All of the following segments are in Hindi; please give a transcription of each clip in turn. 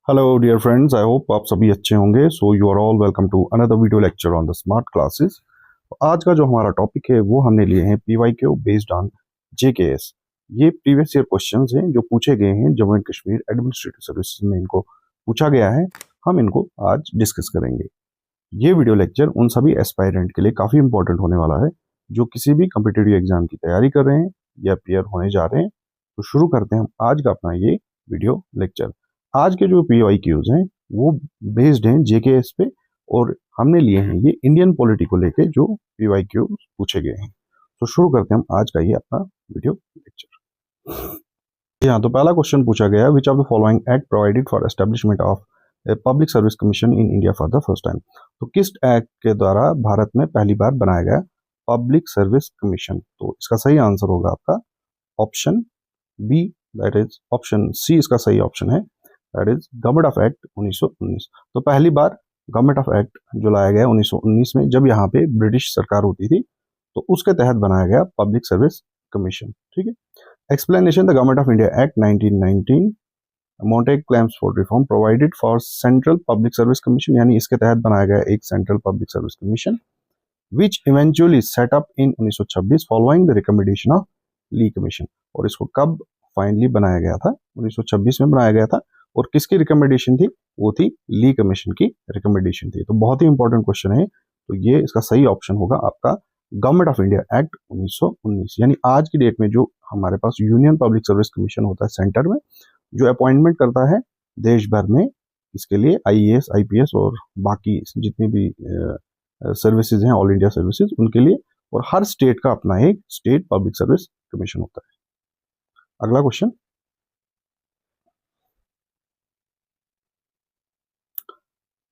Hello dear friends, I hope आप सभी अच्छे होंगे। So you are all welcome to another video lecture on the smart classes. आज का जो हमारा टॉपिक है वो हमने लिए हैं पीवाईक्यू बेस्ड ऑन जेकेएस। ये प्रीवियस ईयर क्वेश्चंस हैं जो पूछे गए हैं Jammu and Kashmir administrative services में, इनको पूछा गया है। हम इनको आज डिस्कस करेंगे। ये वीडियो लेक्चर उन सभी एस्पायरेंट के लिए काफ़ी इंपॉर्टेंट होने वाला है जो किसी भी कम्पिटिटिव एग्जाम की तैयारी कर रहे हैं या पेयर होने जा रहे हैं। तो शुरू करते हैं हम आज का अपना ये वीडियो लेक्चर। आज के जो पीवाईक्यूज हैं वो बेस्ड हैं जेकेएस पे, और हमने लिए हैं ये इंडियन पॉलिटी को लेके जो पीवाईक्यू पूछे गए हैं। तो शुरू करते हैं हम आज का ये अपना वीडियो लेक्चर। यहाँ तो पहला क्वेश्चन पूछा गया, विच of the following act provided for establishment of public service commission in India for the first time. तो किस एक्ट के द्वारा भारत में पहली बार बनाया गया पब्लिक सर्विस कमीशन? तो इसका सही आंसर होगा आपका option B, that is option C इसका सही ऑप्शन है, that is government of act 1919। तो पहली बार गवर्नमेंट ऑफ एक्ट जो लाया गया 1919 में, जब यहाँ पे ब्रिटिश सरकार होती थी, तो उसके तहत बनाया गया पब्लिक सर्विस कमीशन। ठीक है। Explanation, the government of India act 1919 Montagu claims for reform provided for central public service commission, यानी इसके तहत बनाया गया एक central public service commission which eventually set up in 1926 following the recommendation of Lee commission. और इसको कब फाइनली बनाया गया था? 1926 में बनाया गया था। और किसकी रिकमेंडेशन थी? वो थी ली कमीशन की रिकमेंडेशन थी। तो बहुत ही इंपॉर्टेंट क्वेश्चन है। तो ये इसका सही ऑप्शन होगा आपका गवर्नमेंट ऑफ इंडिया एक्ट 1919। यानी आज की डेट में जो हमारे पास यूनियन पब्लिक सर्विस कमीशन होता है सेंटर में, जो अपॉइंटमेंट करता है देश भर में इसके लिए आईएएस, आईपीएस और बाकी जितनी भी सर्विसेज हैं, ऑल इंडिया सर्विसेज, उनके लिए। और हर स्टेट का अपना एक स्टेट पब्लिक सर्विस कमीशन होता है। अगला question,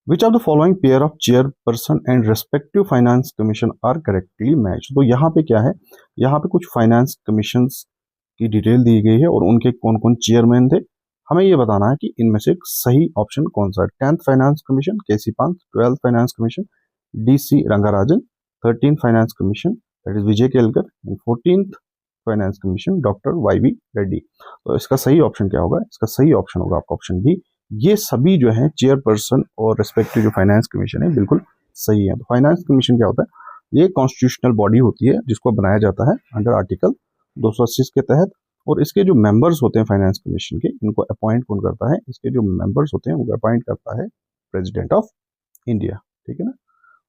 which of the following pair of chairperson and respective finance commission are correctly match. तो यहाँ पे क्या है, यहाँ पे कुछ फाइनेंस कमीशन की डिटेल दी गई है और उनके कौन कौन चेयरमैन थे। हमें ये बताना है कि इनमें से सही ऑप्शन कौन सा है। 10th finance commission KC Pant, 12th finance commission DC Rangarajan, 13th finance commission that is Vijay Kelkar, and 14th finance commission doctor Y Reddy. तो इसका सही ऑप्शन क्या होगा? इसका सही ऑप्शन होगा आपका ऑप्शन बी। ये सभी जो है चेयरपर्सन और रेस्पेक्टिव जो फाइनेंस कमीशन है बिल्कुल सही है। तो फाइनेंस कमीशन क्या होता है? ये कॉन्स्टिट्यूशनल बॉडी होती है जिसको बनाया जाता है अंडर आर्टिकल 280 के तहत। और इसके जो मेंबर्स होते हैं फाइनेंस कमीशन के, इनको अपॉइंट कौन करता है? इसके जो मेंबर्स होते हैं उनको अपॉइंट करता है प्रेसिडेंट ऑफ इंडिया। ठीक है ना।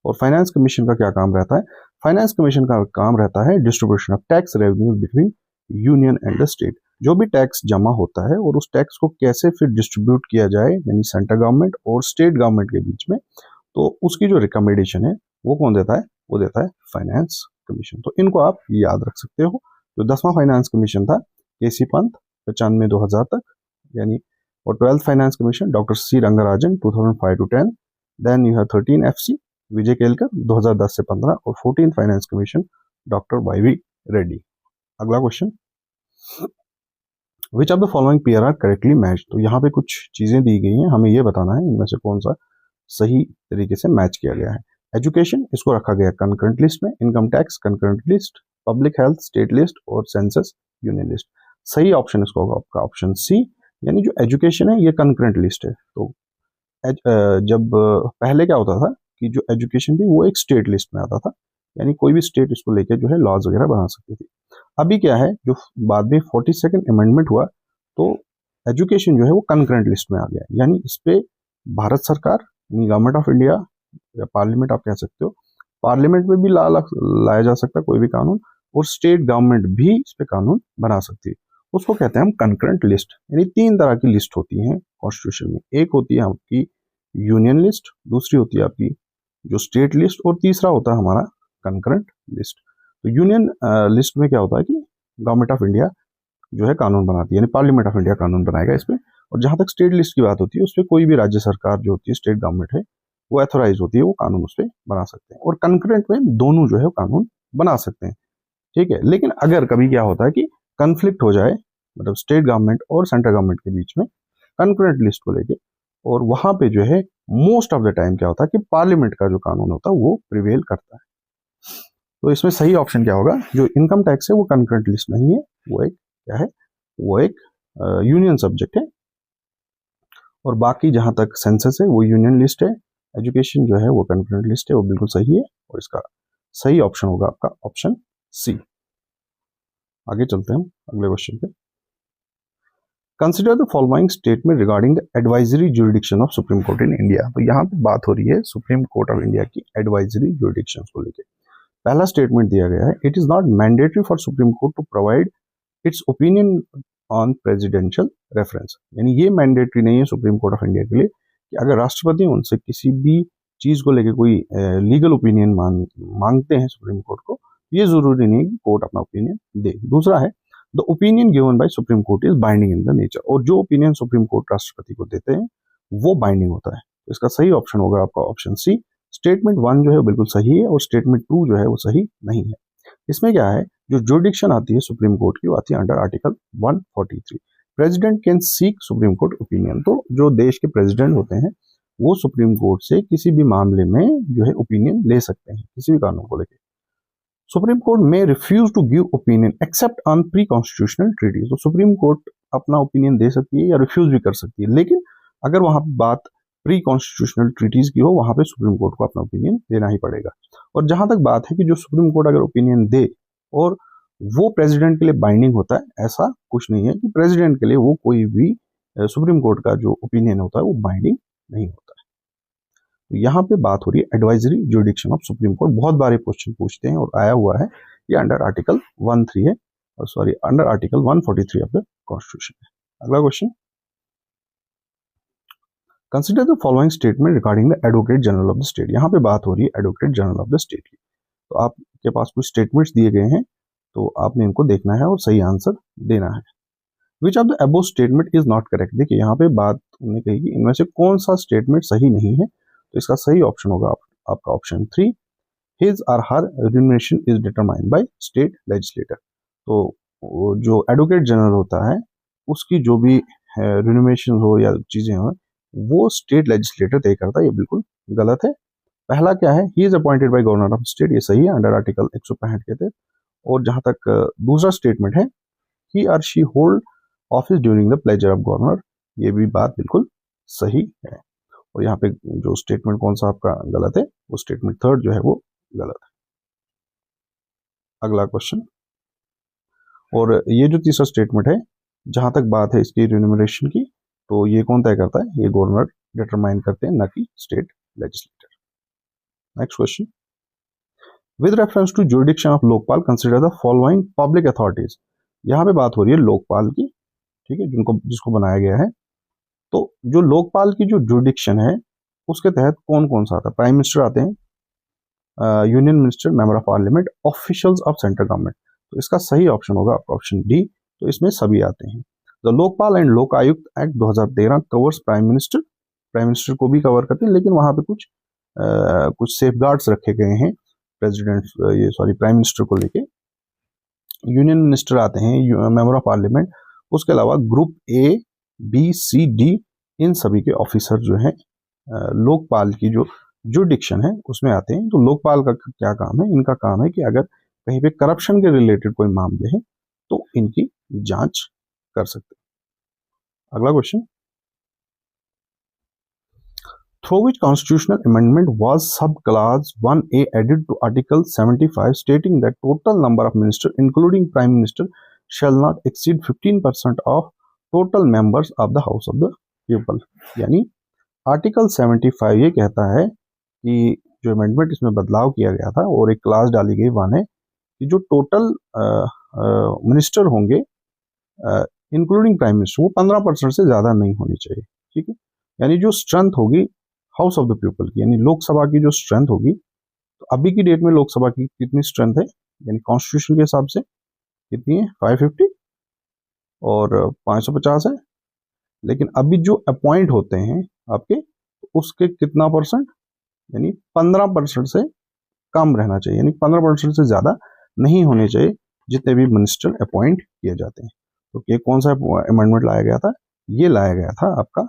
और फाइनेंस कमीशन का क्या काम रहता है? फाइनेंस कमीशन का काम रहता है distribution of tax revenue between union and the state. जो भी टैक्स जमा होता है और उस टैक्स को कैसे फिर डिस्ट्रीब्यूट किया जाए, यानी सेंट्रल गवर्नमेंट और स्टेट गवर्नमेंट के बीच में, तो उसकी जो रिकमेंडेशन है वो कौन देता है? वो देता है फाइनेंस कमीशन। तो इनको आप याद रख सकते हो। जो 10वां फाइनेंस कमीशन था केसी पंत 95-2000 तक, यानी। और 12th finance commission doctor C Rangarajan 2005 to 10। Then you have 13 FC Vijay Kelkar 2010 से 15, और 14th finance commission doctor Y Reddy. अगला question, which of the following pair are correctly match. तो यहाँ पे कुछ चीजें दी गई हैं, हमें ये बताना है इनमें से कौन सा सही तरीके से मैच किया गया है। एजुकेशन, इसको रखा गया कंकरेंट लिस्ट में। Income tax concurrent list, public health state list, और सेंसस यूनियन लिस्ट। सही ऑप्शन इसको होगा आपका ऑप्शन सी, यानी जो एजुकेशन है ये कंकरेंट लिस्ट है। तो जब पहले क्या होता था कि जो एजुकेशन थी वो एक स्टेट लिस्ट में आता था, यानी कोई भी स्टेट इसको लेकर जो है लॉज वगैरह बना सकती थी। अभी क्या है, जो बाद में 42nd अमेंडमेंट हुआ, तो एजुकेशन जो है वो कंकरेंट लिस्ट में आ गया। यानी इस पे भारत सरकार, यानी गवर्नमेंट ऑफ इंडिया या पार्लियामेंट आप कह सकते हो, पार्लियामेंट में भी लाया जा सकता है कोई भी कानून, और स्टेट गवर्नमेंट भी इस पे कानून बना सकती है। उसको कहते हैं हम कंकरेंट लिस्ट। यानी 3 तरह की लिस्ट होती हैं कॉन्स्टिट्यूशन में। एक होती है आपकी यूनियन लिस्ट, दूसरी होती है आपकी जो स्टेट लिस्ट, और तीसरा होता है हमारा कंकरेंट लिस्ट। तो यूनियन लिस्ट में क्या होता है कि गवर्नमेंट ऑफ इंडिया जो है कानून बनाती है, यानी पार्लियामेंट ऑफ इंडिया कानून बनाएगा इस पे। और जहां तक स्टेट लिस्ट की बात होती है, उस पर कोई भी राज्य सरकार जो होती है, स्टेट गवर्नमेंट है, वो एथोराइज होती है, वो कानून उस पर बना सकते हैं। और कंकरेंट में दोनों जो है कानून बना सकते हैं। ठीक है। लेकिन अगर कभी क्या होता है कि कंफ्लिक्ट हो जाए, मतलब स्टेट गवर्नमेंट और सेंट्रल गवर्नमेंट के बीच में कंकरेंट लिस्ट को लेके, और वहां पे जो है मोस्ट ऑफ द टाइम क्या होता है कि पार्लियामेंट का जो कानून होता है वो प्रिवेल करता है। तो इसमें सही ऑप्शन क्या होगा? जो इनकम टैक्स है वो कंकरेंट लिस्ट नहीं है, वो एक क्या है, वो एक यूनियन सब्जेक्ट है। और बाकी जहाँ तक सेंसस है वो यूनियन लिस्ट है, एजुकेशन जो है वो कंपोनेंट लिस्ट है, वो बिल्कुल सही है और इसका सही ऑप्शन होगा आपका ऑप्शन सी। आगे चलते हैं हम अगले क्वेश्चन पे। Consider the following statement regarding the advisory jurisdiction of supreme court in India. तो यहाँ पे बात हो रही है सुप्रीम कोर्ट ऑफ इंडिया की एडवाइजरी जुरिडिक्शन को लेकर। पहला स्टेटमेंट दिया गया है, it is not mandatory for supreme court to provide its opinion on presidential reference. यानी ये मैंडेटरी नहीं है सुप्रीम कोर्ट ऑफ इंडिया के लिए कि अगर राष्ट्रपति उनसे किसी भी चीज को लेकर कोई लीगल ओपिनियन मांगते हैं सुप्रीम कोर्ट को, ये जरूरी नहीं है कि कोर्ट अपना ओपिनियन दे। दूसरा है, the opinion given by supreme court is binding in the nature. और जो ओपिनियन सुप्रीम कोर्ट राष्ट्रपति को देते हैं वो बाइंडिंग होता है। तो इसका सही ऑप्शन होगा आपका ऑप्शन सी। स्टेटमेंट 1 जो है बिल्कुल सही है और स्टेटमेंट 2 जो है वो सही नहीं है। इसमें क्या है, जो जुरिडिक्शन आती है सुप्रीम कोर्ट की वो आती है under article 143। President can seek supreme court opinion. तो जो देश के प्रेसिडेंट होते हैं वो सुप्रीम कोर्ट से किसी भी मामले में जो है ओपिनियन ले सकते हैं, किसी भी कानून को लेकर। सुप्रीम कोर्ट में refuse to give opinion except on pre constitutional treaties. तो सुप्रीम कोर्ट अपना ओपिनियन दे सकती है या रिफ्यूज भी कर सकती है, लेकिन अगर वहां पर बात प्री कॉन्स्टिट्यूशनल ट्रीटीज की हो वहां पे सुप्रीम कोर्ट को अपना ओपिनियन देना ही पड़ेगा। और जहां तक बात है कि जो सुप्रीम कोर्ट अगर ओपिनियन दे और वो प्रेसिडेंट के लिए बाइंडिंग होता है, ऐसा कुछ नहीं है कि प्रेसिडेंट के लिए वो कोई भी सुप्रीम कोर्ट का जो ओपिनियन होता है वो बाइंडिंग नहीं होता है। तो यहाँ पे बात हो रही है advisory jurisdiction of supreme court. बहुत बारे क्वेश्चन पूछते हैं और आया हुआ है ये अंडर आर्टिकल 13 है, sorry under article 143 of the constitution है। अगला question, consider the following statement regarding the advocate general of the state. यहाँ पे बात हो रही है advocate general of the state की। तो आपके पास कुछ स्टेटमेंट्स दिए गए हैं, तो आपने इनको देखना है और सही आंसर देना है। विच of the above statement is not correct. देखिए यहाँ पे बात उन्होंने कही कि इनमें से कौन सा स्टेटमेंट सही नहीं है। तो इसका सही ऑप्शन होगा आपका option 3, his or her remuneration is determined by state legislator. तो जो एडवोकेट जनरल होता है उसकी जो भी रिम्यूनरेशन हो या चीजें हो वो स्टेट लेजिस्लेटर तय करता है, ये बिल्कुल गलत है। पहला क्या है, he is appointed by governor of state, ये सही है अंडर आर्टिकल 165 के तहत। और जहां तक दूसरा स्टेटमेंट है, ही और she hold office during the pleasure of governor, ये भी बात बिल्कुल सही है। और यहाँ पे जो स्टेटमेंट कौन सा आपका गलत है, वो स्टेटमेंट 3 जो है वो गलत है। अगला क्वेश्चन, और ये जो तीसरा स्टेटमेंट है जहां तक बात है इसकी रिन्यूमरेशन की, तो ये कौन तय करता है, ये गवर्नर डिटरमाइन करते हैं, न कि state legislator. Next question, with reference to jurisdiction of Lokpal consider the following public authorities. यहाँ पे बात हो रही है लोकपाल की, ठीक है, जिसको बनाया गया है। तो जो लोकपाल की जो जुरिडिक्शन है उसके तहत कौन कौन सा आता है, प्राइम मिनिस्टर आते हैं, union minister, member of parliament, officials of central government. तो इसका सही ऑप्शन होगा आपका ऑप्शन डी। तो इसमें सभी आते हैं। द लोकपाल एंड लोक आयुक्त एक्ट 2013 कवर्स प्राइम मिनिस्टर को भी कवर करते हैं, लेकिन वहां पे कुछ सेफगार्ड्स रखे गए हैं प्राइम मिनिस्टर को लेके। यूनियन मिनिस्टर आते हैं, मेंबर ऑफ पार्लियामेंट, उसके अलावा group A B C D इन सभी के ऑफिसर जो हैं लोकपाल की जो जुरिडिक्शन है उसमें आते हैं। तो लोकपाल का क्या काम है, इनका काम है कि अगर कहीं पे करप्शन के रिलेटेड कोई मामले हैं तो इनकी जांच कर सकते हैं। अगला question, through which constitutional amendment was subclause 1A added to Article 75 stating that total number of ministers including Prime Minister shall not exceed 15% of total members of the House of the People। यानी आर्टिकल 75 ये कहता है कि जो अमेंडमेंट इसमें बदलाव किया गया था और एक क्लास डाली गई 1 है कि जो टोटल मिनिस्टर होंगे इंक्लूडिंग प्राइम मिनिस्टर वो 15% से ज्यादा नहीं होनी चाहिए, ठीक है। यानी जो स्ट्रेंथ होगी हाउस ऑफ द पीपल की, यानी लोकसभा की जो स्ट्रेंथ होगी, तो अभी की डेट में लोकसभा की कितनी स्ट्रेंथ है, यानी कॉन्स्टिट्यूशन के हिसाब से कितनी है, 550 और 550 है। लेकिन अभी जो अपॉइंट होते हैं आपके, उसके कितना परसेंट, यानी 15% से कम रहना चाहिए, यानी 15% से ज्यादा नहीं होने चाहिए जितने भी मिनिस्टर अपॉइंट किए जाते हैं। तो ये कौन सा अमेंडमेंट लाया गया था, ये लाया गया था आपका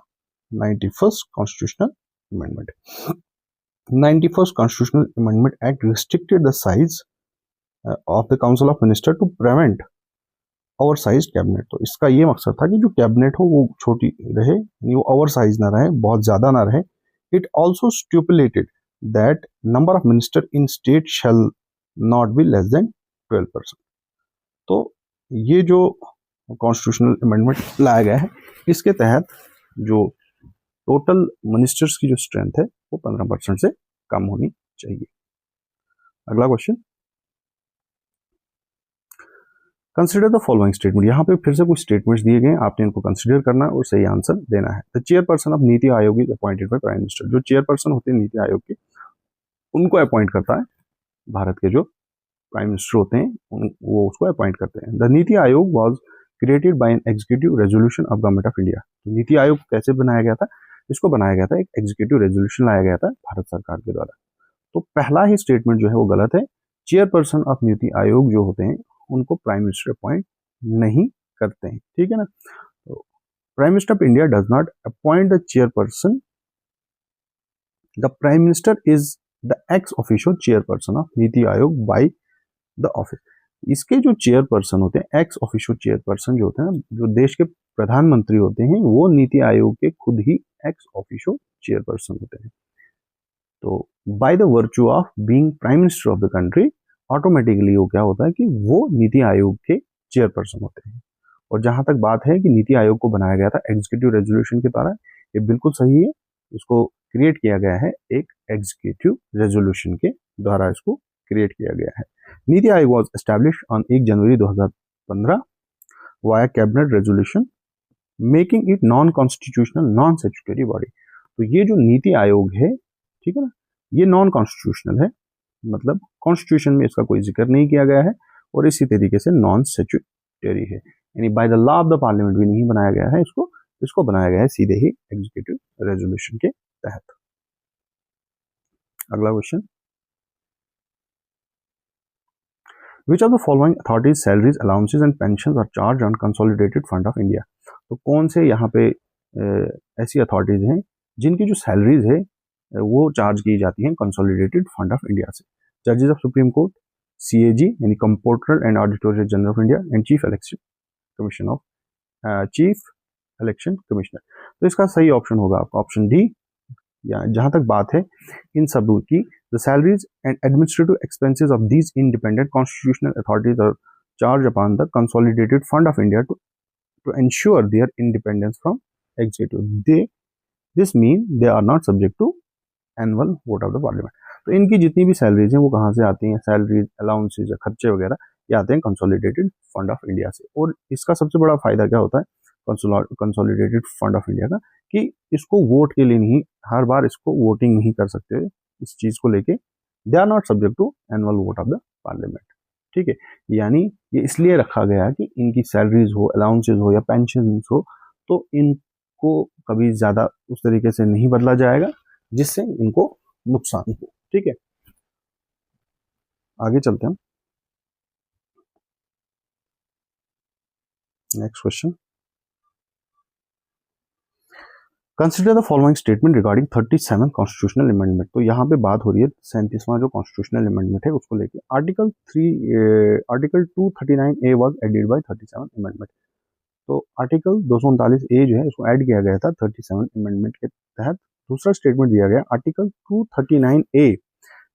91st constitutional amendment. 91st Constitutional Amendment Act restricted the size of the Council of Ministers to prevent over size cabinet. तो इसका ये मकसद था कि जो कैबिनेट हो वो छोटी रहे, वो ओवर साइज ना रहे, बहुत ज़्यादा ना रहे। It also stipulated that number of minister in state shall not be less than 12%। तो ये जो कॉन्स्टिट्यूशनल अमेंडमेंट लाया गया है, इसके तहत जो टोटल मिनिस्टर्स की जो स्ट्रेंथ है वो 15% से कम होनी चाहिए। अगला question, consider the following statement. यहाँ पे फिर से कुछ स्टेटमेंट्स दिए गए, आपने इनको कंसिडर करना है और सही आंसर देना है। द चेयरपर्सन ऑफ नीति आयोग is appointed by prime minister. जो चेयरपर्सन होते हैं नीति आयोग के, उनको अपॉइंट करता है भारत के जो प्राइम मिनिस्टर होते हैं, वो उसको अपॉइंट करते हैं। The NITI Aayog was created by an executive resolution of government of India. तो नीति आयोग कैसे बनाया गया था? इसको बनाया गया था, एक एग्जीक्यूटिव रेजोल्यूशन लाया गया था भारत सरकार के द्वारा। तो पहला ही स्टेटमेंट जो है वो गलत है। चेयरपर्सन ऑफ नीति आयोग जो होते हैं उनको प्राइम मिनिस्टर अपॉइंट नहीं करते हैं, ठीक है ना। तो prime minister of India does not appoint the chairperson, the prime minister is the ex officio chairperson of NITI Aayog by the office. इसके जो चेयरपर्सन होते हैं, एक्स ऑफिशियो चेयरपर्सन जो होते हैं, जो देश के प्रधानमंत्री होते हैं, वो नीति आयोग के खुद ही एक्स ऑफिशियो चेयरपर्सन होते हैं। तो by the virtue of being prime minister of the country, automatically वो क्या होता है कि वो नीति आयोग के चेयरपर्सन होते हैं। और जहां तक बात है कि नीति आयोग को बनाया गया था एग्जीक्यूटिव रेजोल्यूशन के द्वारा, ये बिल्कुल सही है। इसको क्रिएट किया गया है एक एग्जीक्यूटिव रेजोल्यूशन के द्वारा, इसको क्रिएट किया गया है। NITI Aayog was establish on 1 January 2015 via cabinet resolution making it non constitutional non statutory body. तो ये जो नीति आयोग है, ठीक है ना, ये नॉन कॉन्स्टिट्यूशनल है, मतलब कॉन्स्टिट्यूशन में इसका कोई जिक्र नहीं किया गया है, और इसी तरीके से नॉन स्टैट्यूटरी है, यानी by the law of the parliament भी नहीं बनाया गया है इसको बनाया गया है सीधे ही एग्जीक्यूटिव रेजोल्यूशन के तहत। अगला question, which of the following authorities salaries allowances and pension are charge on consolidated fund of India. तो कौन से यहाँ पे ऐसी अथॉरिटीज हैं जिनकी जो सैलरीज है वो चार्ज की जाती हैं कंसोलिडेटेड फंड ऑफ इंडिया से? जजेस ऑफ सुप्रीम कोर्ट, CAG यानी comptroller and auditor general of India, and chief election commissioner. तो इसका सही ऑप्शन होगा आपका ऑप्शन डी। या जहां तक बात है इन सब की, the salaries and administrative expenses of these independent constitutional authorities are charge upon the consolidated fund of India to ensure their independence from executive. This mean they are not subject to annual vote of the parliament. तो इनकी जितनी भी सैलरीज हैं वो कहाँ से आती हैं? सैलरीज, अलाउंसेज, खर्चे वगैरह ये आते हैं कंसोलिडेटेड फंड ऑफ इंडिया से। और इसका सबसे बड़ा फायदा क्या होता है कंसोलिडेटेड फंड ऑफ इंडिया का, कि इसको वोट के लिए नहीं, हर बार इसको वोटिंग नहीं कर सकते इस चीज को लेके। They are not subject to annual vote of the parliament, ठीक है। यानी ये इसलिए रखा गया कि इनकी सैलरीज हो, अलाउंसेज हो या पेंशन हो, तो इनको कभी ज्यादा उस तरीके से नहीं बदला जाएगा जिससे इनको नुकसान हो, ठीक है। आगे चलते हैं, next question, consider the following statement regarding 37 constitutional amendment. तो यहाँ पे बात हो रही है 37वां जो कॉन्स्टिट्यूशनल अमेंडमेंट है उसको लेके। Article 239A was added by 37 amendment. तो आर्टिकल 239A जो है इसको ऐड किया गया था 37 अमेंडमेंट के तहत। दूसरा स्टेटमेंट दिया गया, article 239A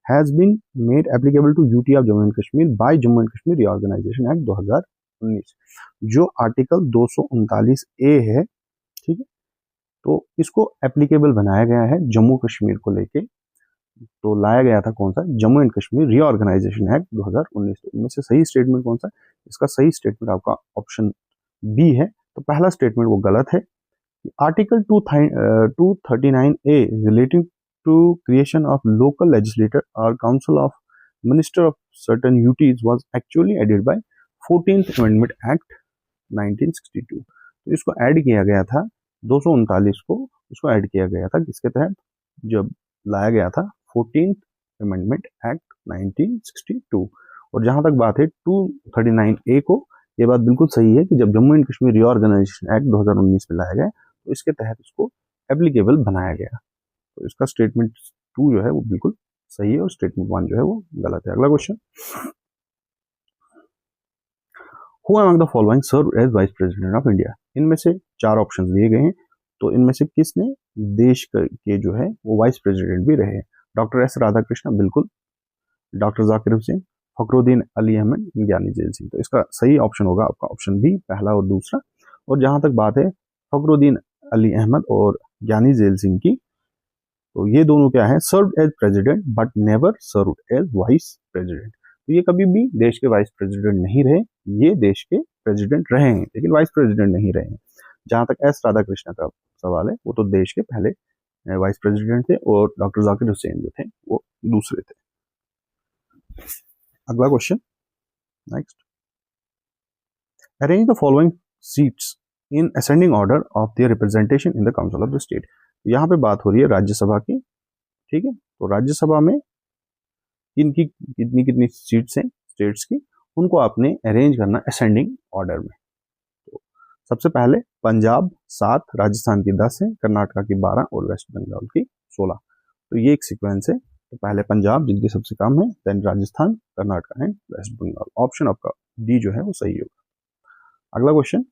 has been made applicable to UT of Jammu and Kashmir by Jammu and Kashmir reorganisation act 2019। जो आर्टिकल 239A है, ठीक है, तो इसको एप्लीकेबल बनाया गया है जम्मू कश्मीर को लेके। तो लाया गया था कौन सा? Jammu and Kashmir reorganisation act 2019। तो इनमें से सही स्टेटमेंट कौन सा? इसका सही स्टेटमेंट आपका ऑप्शन बी है। तो पहला स्टेटमेंट वो गलत है। Article 239A relating to creation of local legislator और council of minister of certain UTs was actually added by 14th amendment act 1962। तो इसको ऐड किया गया था 239 को, इसको ऐड किया गया था किसके तहत? जब लाया गया था 14th अमेंडमेंट एक्ट 1962। और जहां तक बात है 239A को, ये बात बिल्कुल सही है कि जब Jammu and Kashmir reorganisation act 2019 में लाया गया तो इसके तहत इसको एप्लीकेबल बनाया गया। तो इसका स्टेटमेंट 2 जो है वो बिल्कुल सही है और स्टेटमेंट 1 जो है वो गलत है। अगला question, who among the following serve as vice president of India? इनमें से 4 ऑप्शन दिए गए हैं, तो इनमें से किसने देश के जो है वो वाइस प्रेसिडेंट भी रहे हैं? डॉक्टर एस राधाकृष्ण, बिल्कुल। डॉक्टर जाकिर हुसैन, फखरुद्दीन अली अहमद, ज्ञानी जैल सिंह। तो इसका सही ऑप्शन होगा आपका ऑप्शन बी, पहला और दूसरा। और जहां तक बात है फखरुद्दीन अली अहमद और ज्ञानी जैल सिंह की, तो ये दोनों क्या है, serve as president but never serve as vice president. तो ये कभी भी देश के वाइस प्रेसिडेंट नहीं रहे, ये देश के प्रेसिडेंट रहे हैं लेकिन वाइस प्रेसिडेंट नहीं रहे हैं। जहां तक एस राधाकृष्ण का सवाल है, वो तो देश के पहले वाइस प्रेसिडेंट थे और डॉक्टर जाकिर हुसैन जो थे वो दूसरे थे। अगला question, next, arrange the following seats in ascending order of their representation in the council of the state. यहाँ पे बात हो रही है राज्यसभा की, ठीक है। तो राज्यसभा में इनकी कितनी कितनी सीट्स हैं स्टेट्स की, उनको आपने अरेंज करना असेंडिंग ऑर्डर में। तो सबसे पहले पंजाब 7, राजस्थान की 10 है, कर्नाटका की 12 और वेस्ट बंगाल की 16। तो ये एक सीक्वेंस है। तो पहले पंजाब जिनकी सबसे कम है, then Rajasthan, Karnataka and West Bengal. Option आपका डी जो है वो सही होगा। अगला question,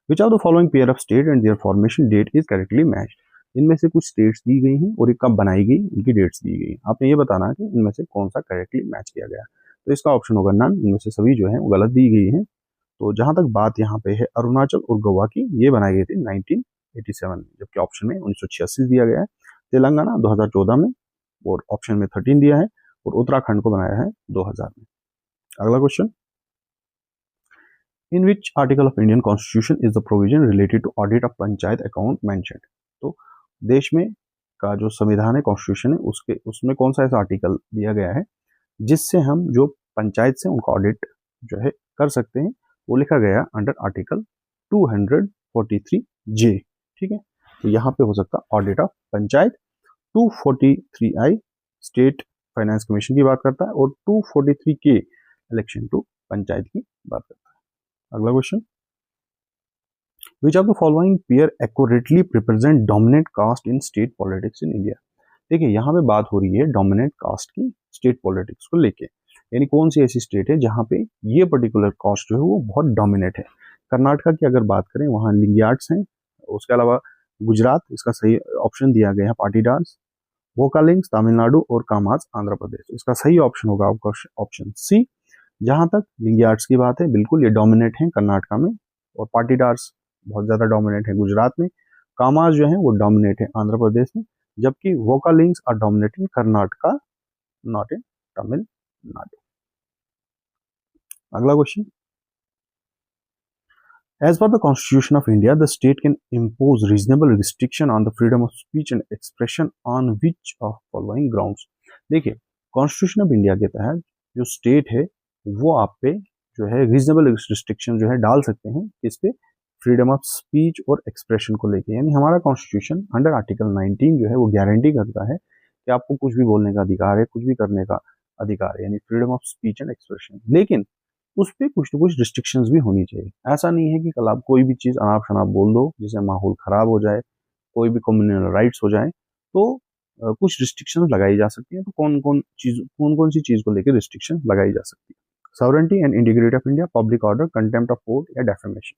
which of the following pair of state and their formation date is correctly matched. इनमें से कुछ स्टेट्स दी गई हैं और ये कब बनाई गई, उनकी डेट्स दी गई। आपने ये बताना है कि इनमें से कौन सा करेक्टली मैच किया गया। तो इसका ऑप्शन होगा नन, इनमें से सभी जो है वो गलत दी गई हैं। तो जहां तक बात यहाँ पे है अरुणाचल और गोवा की, ये बनाई गई थी 1987 में, जबकि ऑप्शन में 1986 दिया गया है। तेलंगाना 2014 में और ऑप्शन में 13 दिया है, और उत्तराखंड को बनाया है 2000 में। अगला question, in which article of Indian constitution is the provision related to audit of panchayat account mentioned. तो देश में का जो संविधान है, कॉन्स्टिट्यूशन है, उसमें कौन सा ऐसा आर्टिकल दिया गया है जिससे हम जो पंचायत से उनका ऑडिट जो है कर सकते हैं, वो लिखा गया अंडर आर्टिकल 243 जे, ठीक है। तो यहाँ पे हो सकता है audit of panchayat. 243 I state finance commission की बात करता है, और 243 K इलेक्शन टू पंचायत की बात करता है। अगला question, which of the following pair accurately represent dominant caste in state politics in India. देखिए यहाँ पे बात हो रही है डोमिनेंट कास्ट की स्टेट पॉलिटिक्स को लेके, यानी कौन सी ऐसी स्टेट है जहाँ पे ये पर्टिकुलर कास्ट जो है वो बहुत डोमिनेट है। कर्नाटका की अगर बात करें, वहाँ लिंगियाट्स हैं। उसके अलावा गुजरात, इसका सही ऑप्शन दिया गया है पाटीदार्स। वोकालिंग्स तमिलनाडु और कामाज आंध्र प्रदेश। इसका सही ऑप्शन होगा आपका ऑप्शन सी। जहां तक लिंगियाट्स की बात है, बिल्कुल ये डोमिनेट है कर्नाटका में, और पाटीदार्स बहुत ज्यादा डोमिनेट है गुजरात में। कामाज जो है वो डोमिनेट है आंध्र प्रदेश में, जबकि Vokkaligas are dominate in Karnataka, not in Tamil Nadu. अगला question, as per the Constitution of India, the state can impose reasonable restriction on the freedom of speech and expression on which of following grounds। देखिए, कॉन्स्टिट्यूशन ऑफ इंडिया के तहत जो स्टेट है वो आप पे जो है रीजनेबल रिस्ट्रिक्शन जो है डाल सकते हैं, इस पे फ्रीडम ऑफ स्पीच और एक्सप्रेशन को लेके। यानी हमारा कॉन्स्टिट्यूशन अंडर आर्टिकल 19 जो है वो गारंटी करता है कि आपको कुछ भी बोलने का अधिकार है, कुछ भी करने का अधिकार है, यानी freedom of speech and expression. लेकिन उस पर कुछ ना कुछ रिस्ट्रिक्शंस भी होनी चाहिए। ऐसा नहीं है कि कल आप कोई भी चीज़ अनाप शनाप बोल दो जिससे माहौल खराब हो जाए, कोई भी कम्युनल राइट्स हो जाए। तो कुछ रिस्ट्रिक्शंस लगाई जा सकती है। तो कौन कौन सी चीज़ को लेकर रिस्ट्रिक्शन लगाई जा सकती है? Sovereignty and integrity of India, public order, contempt of court या डेफेमेशन।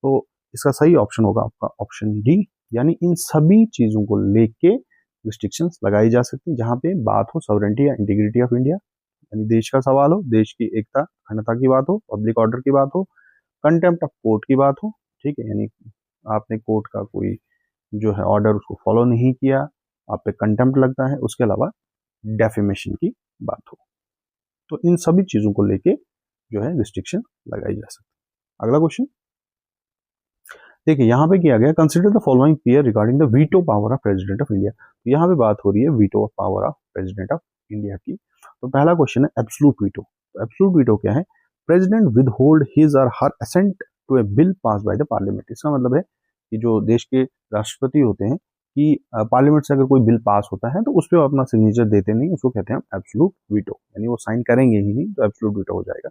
तो इसका सही ऑप्शन होगा आपका ऑप्शन डी, यानी इन सभी चीज़ों को लेके रिस्ट्रिक्शंस लगाई जा सकती है जहाँ पे बात हो सॉवरेंटी या इंटीग्रिटी ऑफ इंडिया, यानी देश का सवाल हो, देश की एकता अखंडता की बात हो, पब्लिक ऑर्डर की बात हो, कंटेम्प्ट ऑफ कोर्ट की बात हो, ठीक है, यानी आपने कोर्ट का कोई जो है ऑर्डर उसको फॉलो नहीं किया, आप पे कंटेम्प्ट लगता है, उसके अलावा डेफेमेशन की बात हो। तो इन सभी चीजों को लेके जो है रिस्ट्रिक्शन लगाई जा सकती है। अगला क्वेश्चन देखिए, यहाँ पे किया गया, consider the following pair regarding the veto power of president of India. तो यहाँ पे बात हो रही है veto power of president of India की। तो पहला क्वेश्चन है एब्सोल्यूट वीटो। तो एब्सोल्यूट वीटो क्या है? President withhold his or her assent to a bill pass by the parliament. इसका मतलब है कि जो देश के राष्ट्रपति होते हैं कि पार्लियामेंट से अगर कोई बिल पास होता है तो उस पर अपना सिग्नेचर देते नहीं, उसको कहते हैं एब्सोल्यूट वीटो, यानी वो साइन करेंगे ही नहीं, तो एब्सोल्यूट वीटो हो जाएगा।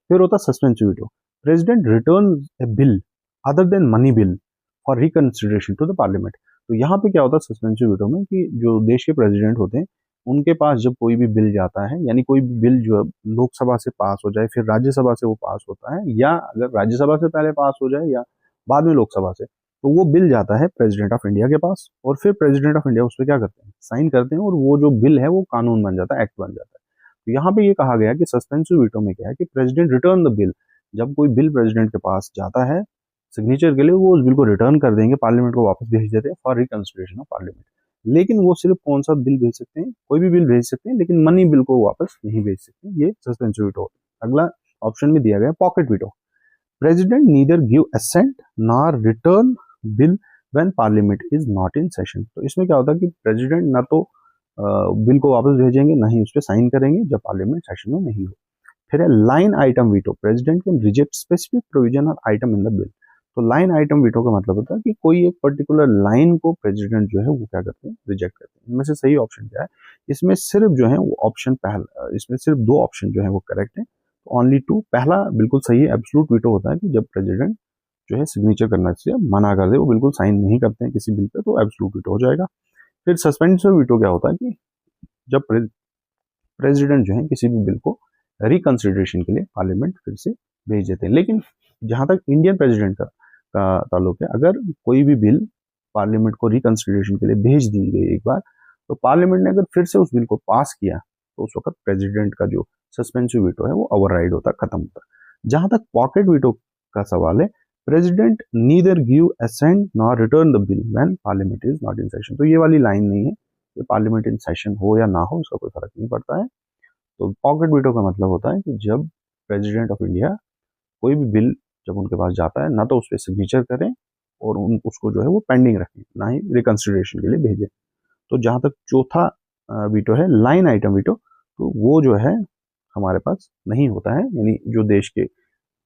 फिर होता है suspensive veto. President return a bill other than money bill for reconsideration to the parliament. तो यहाँ पे क्या होता है सस्पेंसिव वीटो में कि जो देश के प्रेसिडेंट होते हैं उनके पास जब कोई भी बिल जाता है, यानी कोई भी बिल जो लोकसभा से पास हो जाए फिर राज्यसभा से वो पास होता है, या अगर राज्यसभा से पहले पास हो जाए या बाद में लोकसभा से, तो वो बिल जाता है प्रेसिडेंट ऑफ इंडिया के पास, और फिर प्रेसिडेंट ऑफ इंडिया उस पर क्या करते हैं, साइन करते हैं, और वो जो बिल है वो कानून बन जाता है, एक्ट बन जाता है। तो यहाँ पे ये कहा गया कि सस्पेंसिव वीटो में क्या है कि प्रेसिडेंट रिटर्न द बिल, जब कोई बिल प्रेसिडेंट के पास जाता है सिग्नेचर के लिए, वो उस बिल को रिटर्न कर देंगे, पार्लियामेंट को वापस भेज देते हैं फॉर रिकंसिडरेशन ऑफ पार्लियामेंट। लेकिन वो सिर्फ कौन सा बिल भेज सकते हैं, कोई भी बिल भेज सकते हैं, लेकिन मनी बिल को वापस नहीं भेज सकते, ये सस्पेंसिव वीटो होता है। अगला ऑप्शन में दिया गया pocket veto, president neither give assent nor return bill when parliament is not in session. तो इसमें क्या होता है कि प्रेसिडेंट ना तो बिल को वापस भेजेंगे, ना ही उस पर साइन करेंगे जब पार्लियामेंट सेशन में नहीं हो। फिर है line item veto, president can reject specific provision और आइटम इन द बिल। तो लाइन आइटम वीटो का मतलब होता है कि कोई एक पर्टिकुलर लाइन को प्रेसिडेंट जो है वो क्या करते हैं, रिजेक्ट करते हैं। इनमें से सही ऑप्शन क्या है, इसमें सिर्फ जो है वो ऑप्शन पहला, इसमें सिर्फ दो ऑप्शन जो है वो करेक्ट है, ओनली टू। पहला बिल्कुल सही है, एब्सोल्यूट वीटो होता है कि जब प्रेसिडेंट जो है सिग्नेचर करना से मना कर दे, वो बिल्कुल साइन नहीं करते हैं किसी बिल पे, तो एब्सोल्यूट वीटो हो जाएगा। फिर सस्पेंसिव वीटो क्या होता है कि जब प्रेसिडेंट जो है किसी भी बिल को रिकंसिडरेशन के लिए पार्लियामेंट फिर से भेज देते हैं। लेकिन जहां तक इंडियन प्रेसिडेंट का ताल्लुक है, अगर कोई भी बिल पार्लियामेंट को रिकंसिडरेशन के लिए भेज दी गई एक बार, तो पार्लियामेंट ने अगर फिर से उस बिल को पास किया, तो उस वक्त प्रेसिडेंट का जो सस्पेंसिव वीटो है वो ओवरराइड होता, खत्म होता। जहां तक पॉकेट वीटो का सवाल है, president neither give assent nor return the bill when parliament is not in session. तो ये वाली लाइन नहीं है कि पार्लियामेंट इन सेशन हो या ना हो, उसका कोई फर्क नहीं पड़ता है। तो पॉकेट वीटो का मतलब होता है कि जब प्रेसिडेंट ऑफ इंडिया कोई भी बिल जब उनके पास जाता है, ना तो उस पर सिग्नेचर करें और उसको जो है वो पेंडिंग रखें, ना ही रिकंसिडरेशन के लिए भेजें। तो जहां तक चौथा वीटो है लाइन आइटम वीटो, तो वो जो है हमारे पास नहीं होता है, यानी जो देश के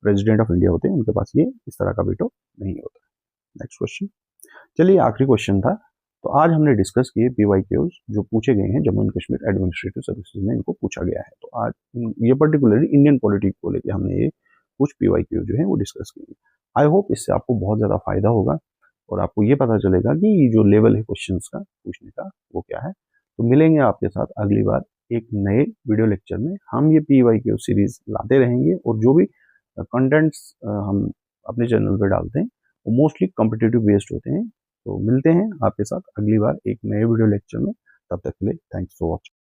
प्रेसिडेंट ऑफ इंडिया होते हैं उनके पास ये इस तरह का वीटो नहीं होता। नेक्स्ट क्वेश्चन, चलिए आखिरी क्वेश्चन था। तो आज हमने डिस्कस किए PYQs जो पूछे गए हैं Jammu and Kashmir administrative services में, इनको पूछा गया है। तो आज ये पर्टिकुलरली इंडियन पॉलिटिक्स को लेकर हमने ये कुछ PYQ जो है वो डिस्कस किए। आई होप इससे आपको बहुत ज़्यादा फायदा होगा और आपको ये पता चलेगा कि जो लेवल है क्वेश्चंस का पूछने का वो क्या है। तो मिलेंगे आपके साथ अगली बार एक नए वीडियो लेक्चर में। हम ये PYQ सीरीज लाते रहेंगे और जो भी कंटेंट्स हम अपने चैनल पर डालते हैं वो मोस्टली कॉम्पिटिटिव बेस्ड होते हैं। तो मिलते हैं आपके साथ अगली बार एक नए वीडियो लेक्चर में, तब तक के लिए थैंक्स फॉर वॉचिंग।